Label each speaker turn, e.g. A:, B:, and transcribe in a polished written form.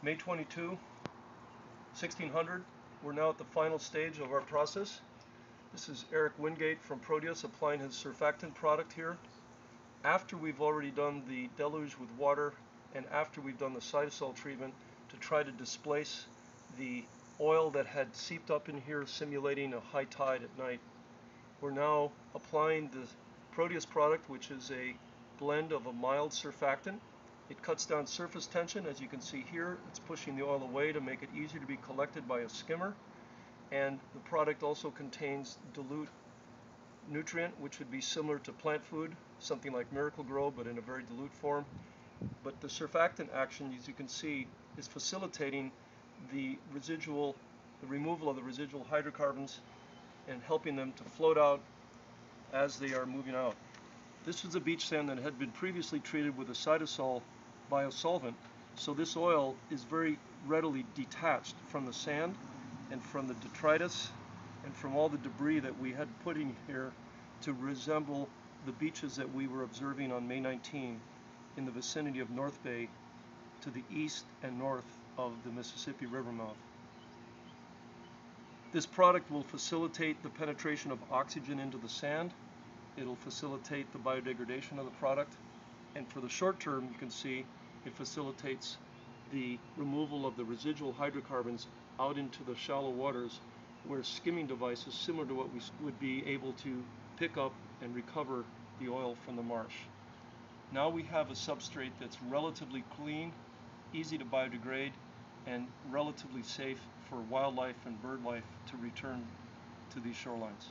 A: May 22, 1600. We're now at the final stage of our process. This is Eric Wingate from Proteus applying his surfactant product here. After we've already done the deluge with water and after we've done the cytosol treatment to try to displace the oil that had seeped up in here simulating a high tide at night. We're now applying the Proteus product, which is a blend of a mild surfactant. It cuts down surface tension. As you can see here, it's pushing the oil away to make it easier to be collected by a skimmer. And the product also contains dilute nutrient, which would be similar to plant food, something like Miracle-Gro, but in a very dilute form. But the surfactant action, as you can see, is facilitating the removal of the residual hydrocarbons and helping them to float out as they are moving out. This is a beach sand that had been previously treated with a cytosol biosolvent, so this oil is very readily detached from the sand and from the detritus and from all the debris that we had put in here to resemble the beaches that we were observing on May 19 in the vicinity of North Bay to the east and north of the Mississippi River mouth. This product will facilitate the penetration of oxygen into the sand. It'll facilitate the biodegradation of the product. And for the short term, you can see it facilitates the removal of the residual hydrocarbons out into the shallow waters where skimming devices similar to what we would be able to pick up and recover the oil from the marsh. Now we have a substrate that's relatively clean, easy to biodegrade, and relatively safe for wildlife and bird life to return to these shorelines.